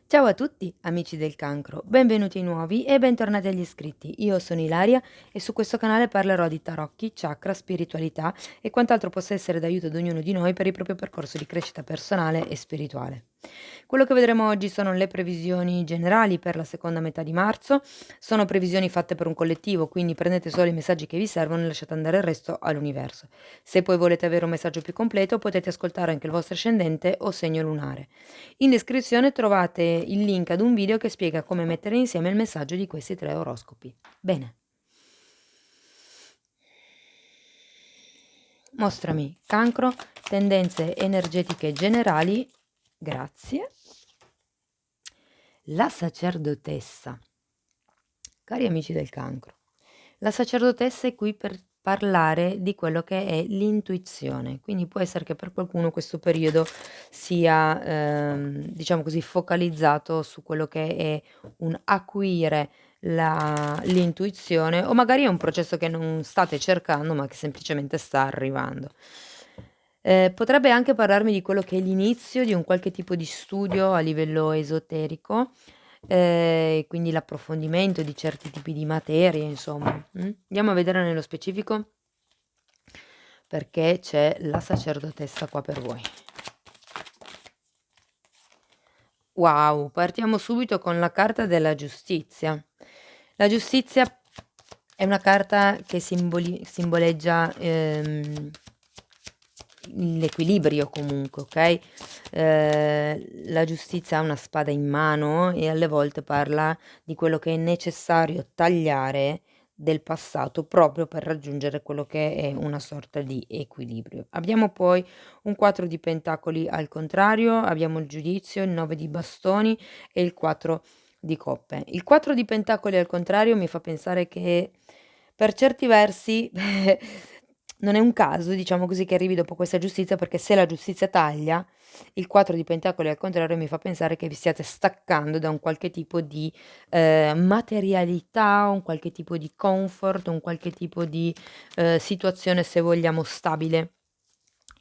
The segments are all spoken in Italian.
Ciao a tutti, amici del cancro, benvenuti nuovi e bentornati agli iscritti. Io sono Ilaria e su questo canale parlerò di tarocchi, chakra, spiritualità e quant'altro possa essere d'aiuto ad ognuno di noi per il proprio percorso di crescita personale e spirituale. Quello che vedremo oggi sono le previsioni generali per la seconda metà di marzo. Sono previsioni fatte per un collettivo, quindi prendete solo i messaggi che vi servono e lasciate andare il resto all'universo. Se poi volete avere un messaggio più completo, potete ascoltare anche il vostro ascendente o segno lunare. In descrizione trovate il link ad un video che spiega come mettere insieme il messaggio di questi 3 oroscopi. Bene. Mostrami cancro, tendenze energetiche generali. Grazie. La sacerdotessa. Cari amici del cancro, la sacerdotessa è qui per parlare di quello che è l'intuizione, quindi può essere che per qualcuno questo periodo sia, diciamo così, focalizzato su quello che è un acuire l'intuizione o magari è un processo che non state cercando, ma che semplicemente sta arrivando. Potrebbe anche parlarmi di quello che è l'inizio di un qualche tipo di studio a livello esoterico, quindi l'approfondimento di certi tipi di materie, insomma. Andiamo a vedere nello specifico perché c'è la sacerdotessa qua per voi. Wow, partiamo subito con la carta della giustizia. La giustizia è una carta che simboleggia l'equilibrio comunque, ok? La giustizia ha una spada in mano e alle volte parla di quello che è necessario tagliare del passato proprio per raggiungere quello che è una sorta di equilibrio. Abbiamo poi un 4 di pentacoli al contrario, abbiamo il giudizio, il 9 di bastoni e il 4 di coppe. Il 4 di pentacoli al contrario mi fa pensare che per certi versi non è un caso, diciamo così, che arrivi dopo questa giustizia, perché se la giustizia taglia, il 4 di pentacoli al contrario mi fa pensare che vi stiate staccando da un qualche tipo di materialità, un qualche tipo di comfort, un qualche tipo di situazione, se vogliamo, stabile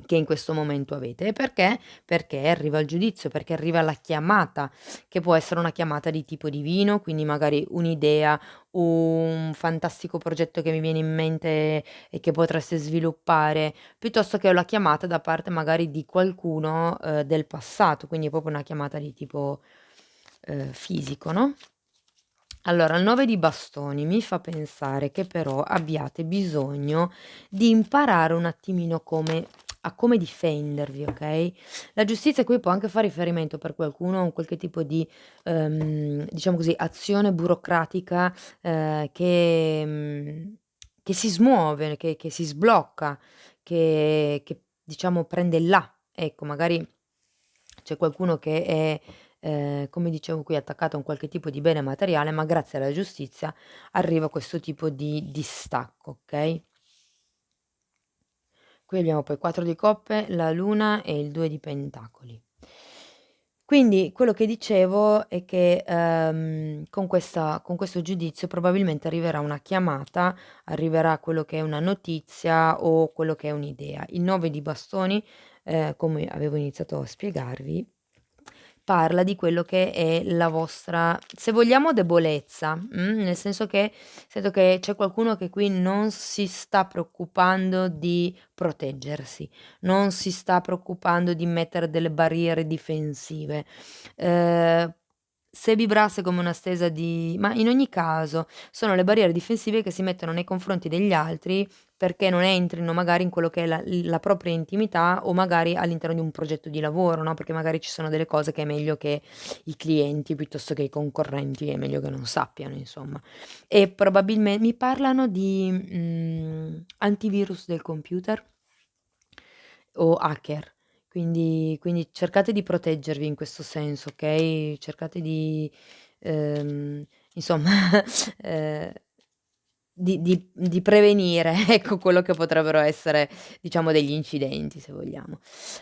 che in questo momento avete. E perché? Perché arriva il giudizio, perché arriva la chiamata, che può essere una chiamata di tipo divino, quindi magari un'idea, un fantastico progetto che mi viene in mente e che potreste sviluppare, piuttosto che la chiamata da parte magari di qualcuno del passato, quindi è proprio una chiamata di tipo fisico, no? Allora, il 9 di bastoni mi fa pensare che però abbiate bisogno di imparare un attimino come difendervi, ok? La giustizia qui può anche fare riferimento per qualcuno a un qualche tipo di, diciamo così, azione burocratica che si smuove, che si sblocca, che diciamo prende là. Ecco, magari c'è qualcuno che è, come dicevo qui, attaccato a un qualche tipo di bene materiale, ma grazie alla giustizia arriva questo tipo di distacco, okay? Qui abbiamo poi 4 di coppe, la luna e il 2 di pentacoli. Quindi quello che dicevo è che, con questo giudizio probabilmente arriverà una chiamata, arriverà quello che è una notizia o quello che è un'idea. Il 9 di bastoni, come avevo iniziato a spiegarvi, parla di quello che è la vostra, se vogliamo, debolezza, nel senso che sento che c'è qualcuno che qui non si sta preoccupando di proteggersi, non si sta preoccupando di mettere delle barriere difensive. Ehm, se vibrasse come una stesa di ma in ogni caso sono le barriere difensive che si mettono nei confronti degli altri perché non entrino magari in quello che è la propria intimità o magari all'interno di un progetto di lavoro, no, perché magari ci sono delle cose che è meglio che i clienti piuttosto che i concorrenti è meglio che non sappiano, insomma. E mi parlano di, antivirus del computer o hacker. Quindi cercate di proteggervi in questo senso, okay, cercate di, insomma, ehm, di prevenire, ecco, quello che potrebbero essere, diciamo, degli incidenti, se vogliamo.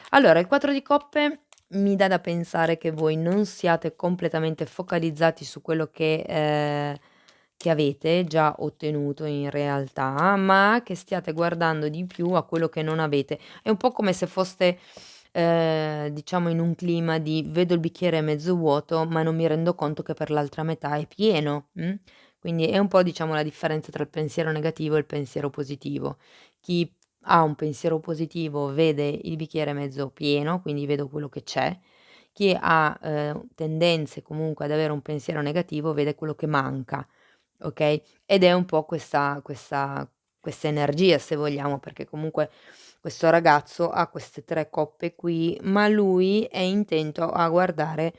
Allora, il 4 di coppe mi dà da pensare che voi non siate completamente focalizzati su quello che avete già ottenuto in realtà, ma che stiate guardando di più a quello che non avete. È un po' come se foste diciamo in un clima di vedo il bicchiere mezzo vuoto, ma non mi rendo conto che per l'altra metà è pieno, Quindi è un po' diciamo la differenza tra il pensiero negativo e il pensiero positivo. Chi ha un pensiero positivo vede il bicchiere mezzo pieno, quindi vedo quello che c'è. Chi ha, tendenze comunque ad avere un pensiero negativo vede quello che manca, okay, ed è un po' questa energia se vogliamo, perché comunque questo ragazzo ha queste 3 coppe qui, ma lui è intento a guardare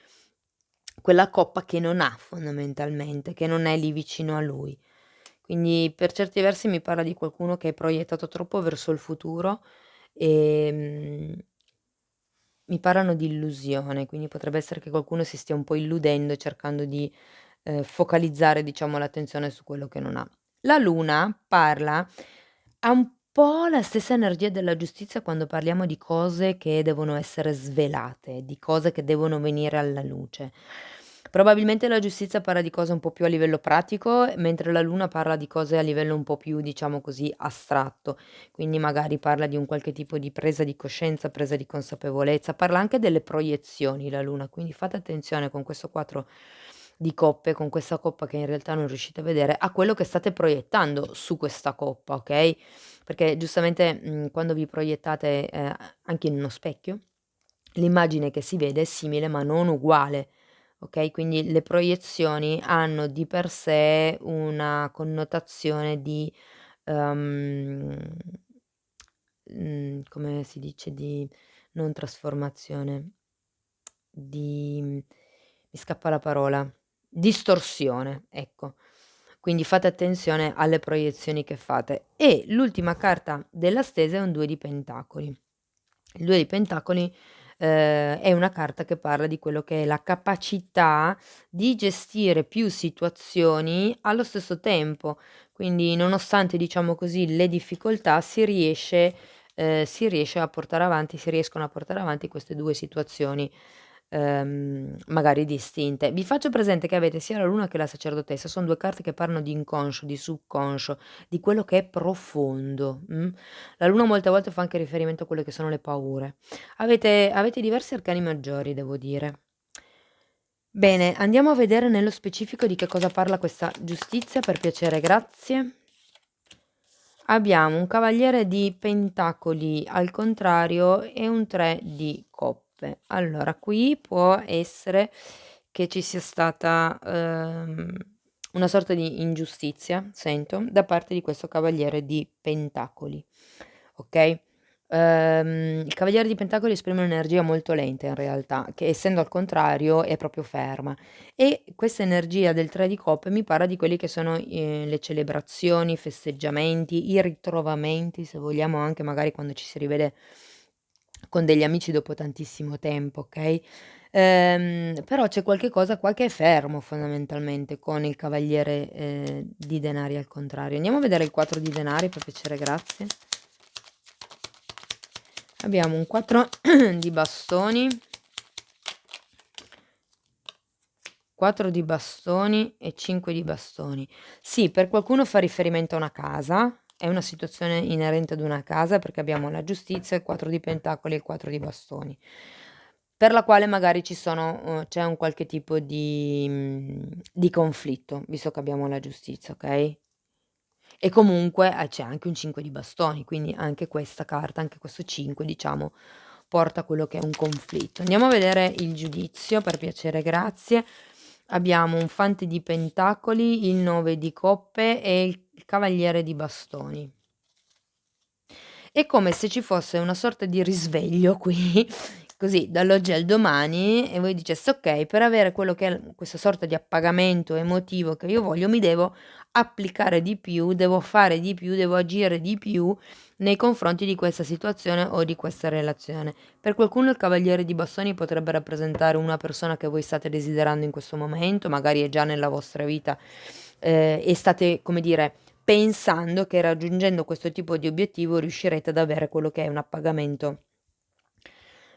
quella coppa che non ha fondamentalmente, che non è lì vicino a lui. Quindi per certi versi mi parla di qualcuno che è proiettato troppo verso il futuro, ehm mi parlano di illusione, quindi potrebbe essere che qualcuno si stia un po' illudendo e cercando di, focalizzare diciamo l'attenzione su quello che non ha. La luna parla ha un po' la stessa energia della giustizia quando parliamo di cose che devono essere svelate, di cose che devono venire alla luce. Probabilmente la giustizia parla di cose un po' più a livello pratico, mentre la luna parla di cose a livello un po' più, diciamo così, astratto. Quindi magari parla di un qualche tipo di presa di coscienza, presa di consapevolezza, parla anche delle proiezioni la luna, quindi fate attenzione con questo 4 di coppe, con questa coppa che in realtà non riuscite a vedere, a quello che state proiettando su questa coppa, okay, perché giustamente, quando vi proiettate, anche in uno specchio, l'immagine che si vede è simile ma non uguale, okay, quindi le proiezioni hanno di per sé una connotazione di Uhm, come si dice, di non trasformazione, mi scappa la parola, distorsione, ecco. Quindi fate attenzione alle proiezioni che fate. E l'ultima carta della stesa è un 2 di pentacoli. Il 2 di pentacoli, è una carta che parla di quello che è la capacità di gestire più situazioni allo stesso tempo. Quindi nonostante, diciamo così, le difficoltà si riesce a portare avanti si riescono a portare avanti queste 2 situazioni, magari distinte. Vi faccio presente che avete sia la luna che la sacerdotessa, son 2 carte che parlano di inconscio, di subconscio, di quello che è profondo, La luna molte volte fa anche riferimento a quelle che sono le paure. Avete diversi arcani maggiori, devo dire. Bene, andiamo a vedere nello specifico di che cosa parla questa giustizia, per piacere, grazie. Abbiamo un cavaliere di pentacoli al contrario e un 3 di coppe. Allora, qui può essere che ci sia stata, una sorta di ingiustizia, sento, da parte di questo cavaliere di pentacoli, okay? Il cavaliere di pentacoli esprime un'energia molto lenta in realtà, che essendo al contrario è proprio ferma. E questa energia del 3 di coppe mi parla di quelli che sono, le celebrazioni, i festeggiamenti, i ritrovamenti, se vogliamo anche magari quando ci si rivede con degli amici dopo tantissimo tempo, okay, però c'è qualche cosa qua che è fermo fondamentalmente con il cavaliere, di denari al contrario. Andiamo a vedere il 4 di denari per piacere, grazie. Abbiamo un 4 di bastoni, 4 di bastoni e 5 di bastoni. Sì, per qualcuno fa riferimento a una casa, è una situazione inerente ad una casa perché abbiamo la giustizia, il 4 di pentacoli e il 4 di bastoni, per la quale magari c'è un qualche tipo di conflitto, visto che abbiamo la giustizia, okay? E comunque, c'è anche un 5 di bastoni, quindi anche questa carta, anche questo 5 diciamo, porta a quello che è un conflitto. Andiamo a vedere il giudizio, per piacere, grazie. Abbiamo un fante di pentacoli, il 9 di coppe e il cavaliere di bastoni. È come se ci fosse una sorta di risveglio qui, così dall'oggi al domani e voi diceste: "Okay, per avere quello che è questa sorta di appagamento emotivo che io voglio, mi devo applicare di più, devo fare di più, devo agire di più nei confronti di questa situazione o di questa relazione". Per qualcuno il cavaliere di bastoni potrebbe rappresentare una persona che voi state desiderando in questo momento, magari è già nella vostra vita, e state, come dire, pensando che raggiungendo questo tipo di obiettivo riuscirete ad avere quello che è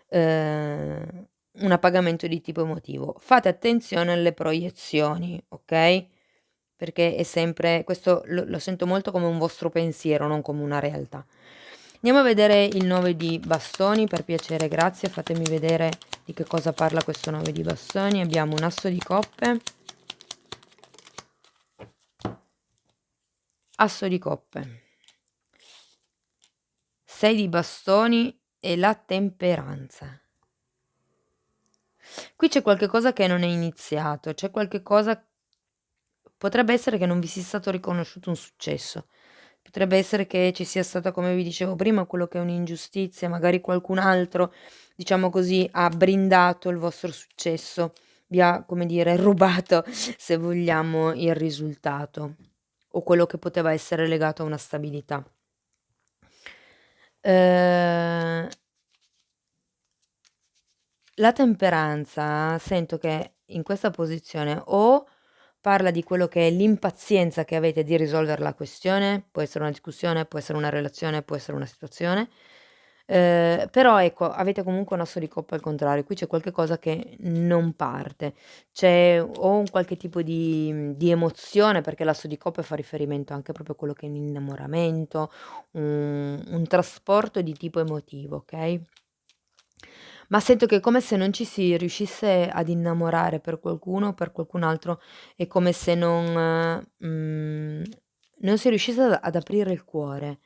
ehm, un appagamento di tipo emotivo. Fate attenzione alle proiezioni, okay, perché è sempre questo lo sento molto come un vostro pensiero, non come una realtà. Andiamo a vedere il 9 di bastoni, per piacere, grazie. Fatemi vedere di che cosa parla questo 9 di bastoni. Abbiamo un asso di coppe, asso di coppe, 6 di bastoni e la temperanza. Qui c'è qualche cosa che non è iniziato, c'è qualche cosa, potrebbe essere che non vi sia stato riconosciuto un successo. Potrebbe essere che ci sia stata, come vi dicevo prima, quello che è un'ingiustizia, magari qualcun altro, diciamo così, ha brindato il vostro successo, vi ha, come dire, rubato, se vogliamo, il risultato o quello che poteva essere legato a una stabilità. La temperanza sento che in questa posizione o parla di quello che è l'impazienza che avete di risolvere la questione, può essere una discussione, può essere una relazione, può essere una situazione, però ecco, avete comunque un asso di coppa al contrario, qui c'è qualche cosa che non parte, c'è o un qualche tipo di emozione, perché l'asso di coppe fa riferimento anche proprio a quello che è l'innamoramento, un trasporto di tipo emotivo, ok? Ma sento che è come se non ci si riuscisse ad innamorare per qualcuno o per qualcun altro, è come se non si riuscisse ad aprire il cuore.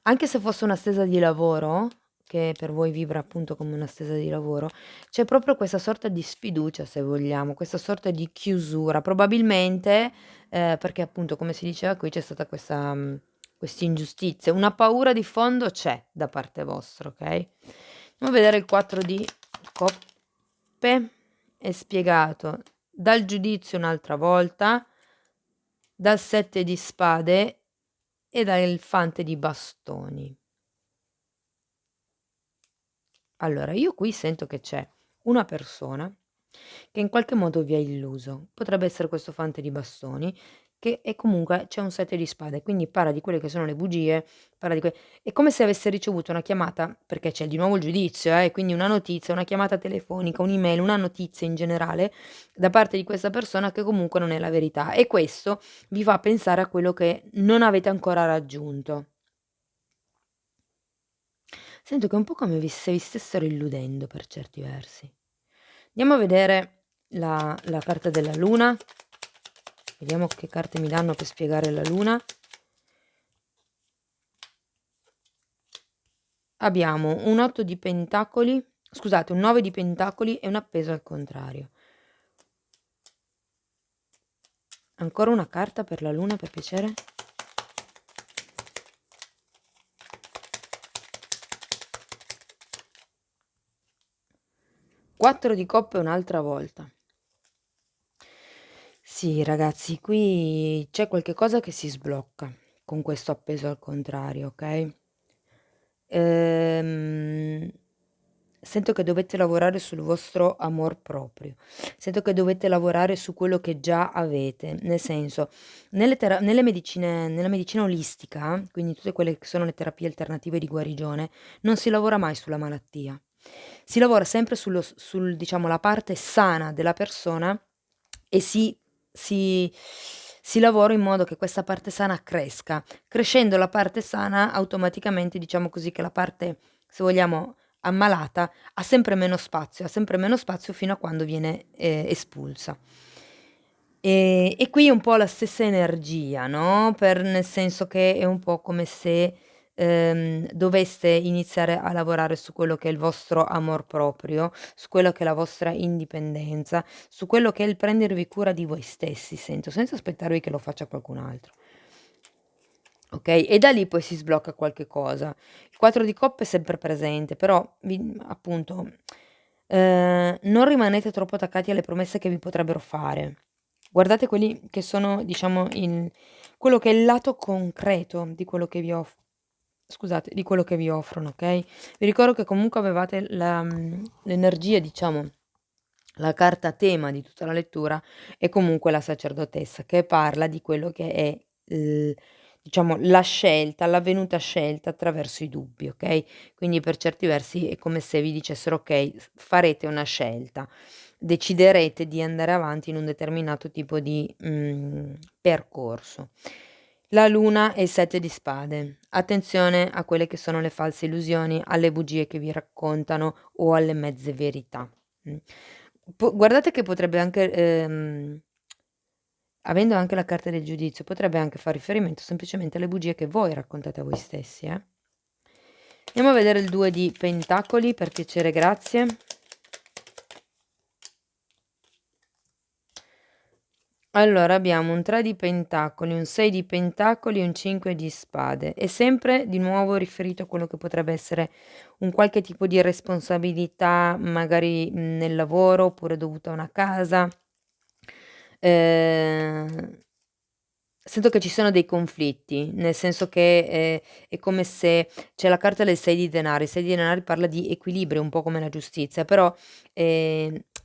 Anche se fosse una stesa di lavoro, che per voi vibra appunto come una stesa di lavoro, c'è proprio questa sorta di sfiducia, se vogliamo, questa sorta di chiusura. Probabilmente, perché appunto, come si diceva qui, c'è stata questa ingiustizia. Una paura di fondo c'è da parte vostra, ok? Andiamo a vedere il 4 di coppe, è spiegato dal giudizio un'altra volta, dal 7 di spade e dal fante di bastoni. Allora, io qui sento che c'è una persona che in qualche modo vi ha illuso. Potrebbe essere questo fante di bastoni, che e comunque c'è un 7 di spade, quindi parla di quelle che sono le bugie, parla di è come se avesse ricevuto una chiamata, perché c'è di nuovo il giudizio, quindi una notizia, una chiamata telefonica, un'email, una notizia in generale da parte di questa persona che comunque non è la verità e questo vi fa pensare a quello che non avete ancora raggiunto. Sento che è un po' come se vi stessero illudendo per certi versi. Andiamo a vedere la carta della luna. Vediamo che carte mi danno per spiegare la luna. Abbiamo un 8 di pentacoli, scusate, un 9 di pentacoli e un appeso al contrario. Ancora una carta per la luna, per piacere. Quattro di coppe un'altra volta. Sì, ragazzi, qui c'è qualche cosa che si sblocca con questo appeso al contrario, ok? Ehm, Sento che dovete lavorare sul vostro amor proprio. Sento che dovete lavorare su quello che già avete, nel senso, nella medicina olistica, quindi tutte quelle che sono le terapie alternative di guarigione, non si lavora mai sulla malattia. Si lavora sempre diciamo, la parte sana della persona e si lavora in modo che questa parte sana cresca. Crescendo la parte sana, automaticamente diciamo così che la parte, se vogliamo, ammalata ha sempre meno spazio fino a quando viene espulsa. E qui è un po' la stessa energia, no? Nel senso che è un po' come se doveste iniziare a lavorare su quello che è il vostro amor proprio, su quello che è la vostra indipendenza, su quello che è il prendervi cura di voi stessi, sento, senza aspettarvi che lo faccia qualcun altro. Ok? E da lì poi si sblocca qualche cosa. Il 4 di coppe è sempre presente, però appunto non rimanete troppo attaccati alle promesse che vi potrebbero fare. Guardate quelli che sono, diciamo, quello che è il lato concreto di quello che vi scusate, di quello che vi offrono, ok? Vi ricordo che comunque avevate l'energia, diciamo, la carta tema di tutta la lettura è comunque la sacerdotessa che parla di quello che è, diciamo, la scelta, l'avvenuta scelta attraverso i dubbi, ok? Quindi per certi versi è come se vi dicessero: ok, farete una scelta, deciderete di andare avanti in un determinato tipo di percorso. La luna e il 7 di spade. Attenzione a quelle che sono le false illusioni, alle bugie che vi raccontano o alle mezze verità. Guardate che potrebbe anche, avendo anche la carta del giudizio, potrebbe anche far riferimento semplicemente alle bugie che voi raccontate a voi stessi, eh. Andiamo a vedere il 2 di pentacoli, per piacere, grazie. Allora abbiamo un 3 di pentacoli, un 6 di pentacoli e un 5 di spade. E sempre di nuovo riferito a quello che potrebbe essere un qualche tipo di responsabilità, magari nel lavoro oppure dovuta a una casa. Sento che ci sono dei conflitti, nel senso che, è come se c'è la carta del 6 di denari. Il 6 di denari parla di equilibrio, un po' come la giustizia, però,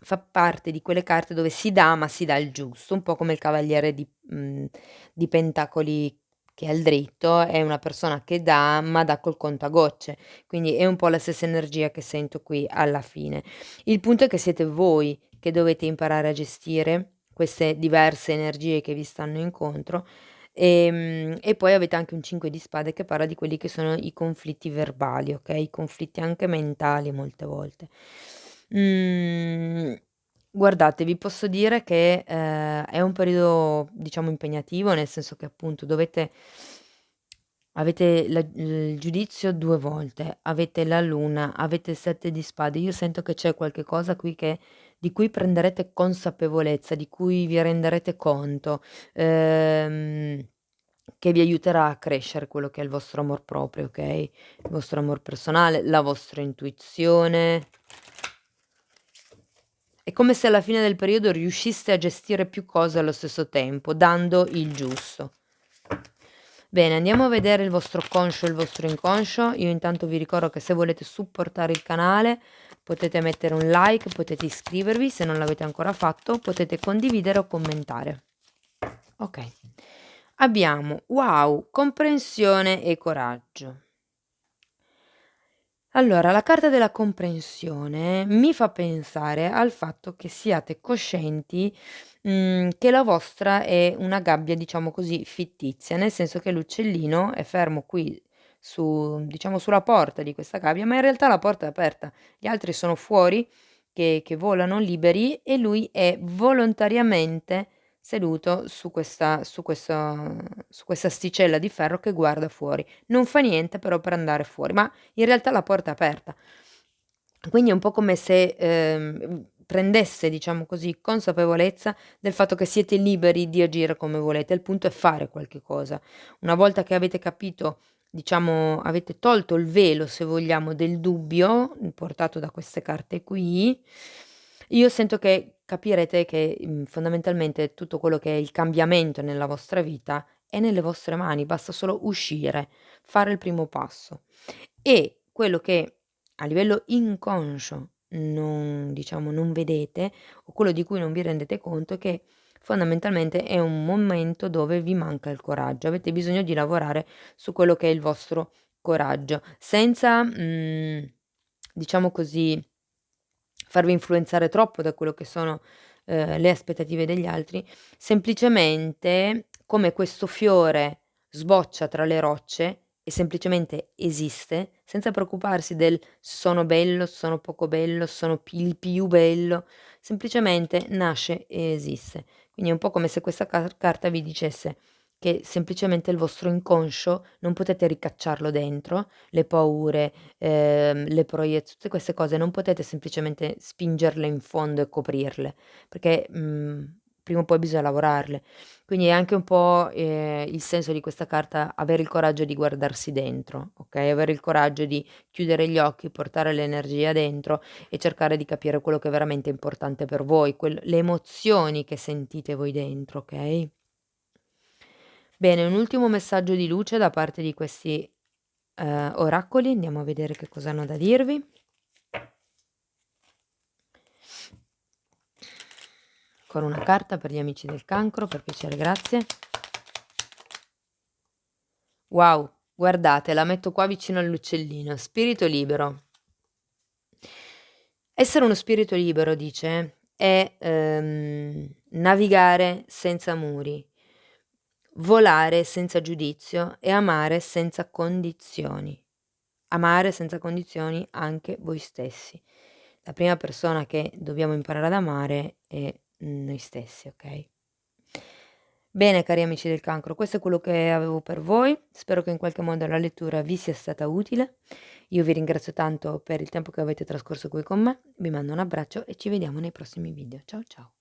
fa parte di quelle carte dove si dà, ma si dà il giusto, un po' come il cavaliere di pentacoli che è al dritto, è una persona che dà, ma dà col contagocce, quindi è un po' la stessa energia che sento qui alla fine. Il punto è che siete voi che dovete imparare a gestire queste diverse energie che vi stanno incontro, e poi avete anche un 5 di spade che parla di quelli che sono i conflitti verbali, okay, i conflitti anche mentali molte volte. Mhmm, Guardate, vi posso dire che, è un periodo diciamo impegnativo, nel senso che appunto avete il giudizio 2 volte, avete la luna, avete il 7 di spade. Io sento che c'è qualche cosa qui che di cui prenderete consapevolezza, di cui vi renderete conto, che vi aiuterà a crescere quello che è il vostro amor proprio, okay, il vostro amor personale, la vostra intuizione. È come se alla fine del periodo riusciste a gestire più cose allo stesso tempo, dando il giusto. Bene, andiamo a vedere il vostro conscio e il vostro inconscio. Io intanto vi ricordo che se volete supportare il canale potete mettere un like, potete iscrivervi se non l'avete ancora fatto, potete condividere o commentare. Ok. Abbiamo wow, comprensione e coraggio. Allora, la carta della comprensione mi fa pensare al fatto che siate coscienti, che la vostra è una gabbia, diciamo così, fittizia, nel senso che l'uccellino è fermo qui su diciamo sulla porta di questa gabbia, ma in realtà la porta è aperta. Gli altri sono fuori che volano liberi e lui è volontariamente seduto su questa asticella di ferro che guarda fuori. Non fa niente però per andare fuori, ma in realtà la porta è aperta. Quindi è un po' come se, prendesse, diciamo così, consapevolezza del fatto che siete liberi di agire come volete, il punto è fare qualche cosa. Una volta che avete capito, diciamo avete tolto il velo, se vogliamo, del dubbio, portato da queste carte qui, io sento che capirete che, fondamentalmente tutto quello che è il cambiamento nella vostra vita è nelle vostre mani, basta solo uscire, fare il primo passo. E quello che a livello inconscio non diciamo, non vedete, o quello di cui non vi rendete conto, è che fondamentalmente è un momento dove vi manca il coraggio. Avete bisogno di lavorare su quello che è il vostro coraggio, senza, diciamo così, farvi influenzare troppo da quello che sono, le aspettative degli altri, semplicemente come questo fiore sboccia tra le rocce e semplicemente esiste, senza preoccuparsi del sono bello, sono poco bello, sono il più bello, semplicemente nasce e esiste. Quindi è un po' come se questa carta vi dicesse che semplicemente il vostro inconscio non potete ricacciarlo dentro, le paure, le tutte queste cose non potete semplicemente spingerle in fondo e coprirle, perché, prima o poi bisogna lavorarle. Quindi è anche un po', il senso di questa carta avere il coraggio di guardarsi dentro, okay, avere il coraggio di chiudere gli occhi, portare l'energia dentro e cercare di capire quello che è veramente importante per voi, le emozioni che sentite voi dentro, okay? Bene, un ultimo messaggio di luce da parte di questi, oracoli, andiamo a vedere che cosa hanno da dirvi. Ancora una carta per gli amici del cancro, per piacere, grazie. Wow, guardate, la metto qua vicino all'uccellino. Spirito libero. Essere uno spirito libero, dice, è, navigare senza muri. volare senza giudizio e amare senza condizioni. Amare senza condizioni anche voi stessi. La prima persona che dobbiamo imparare ad amare è noi stessi, okay? Bene cari amici del cancro, questo è quello che avevo per voi. Spero che in qualche modo la lettura vi sia stata utile. Io vi ringrazio tanto per il tempo che avete trascorso qui con me. Vi mando un abbraccio e ci vediamo nei prossimi video. Ciao ciao.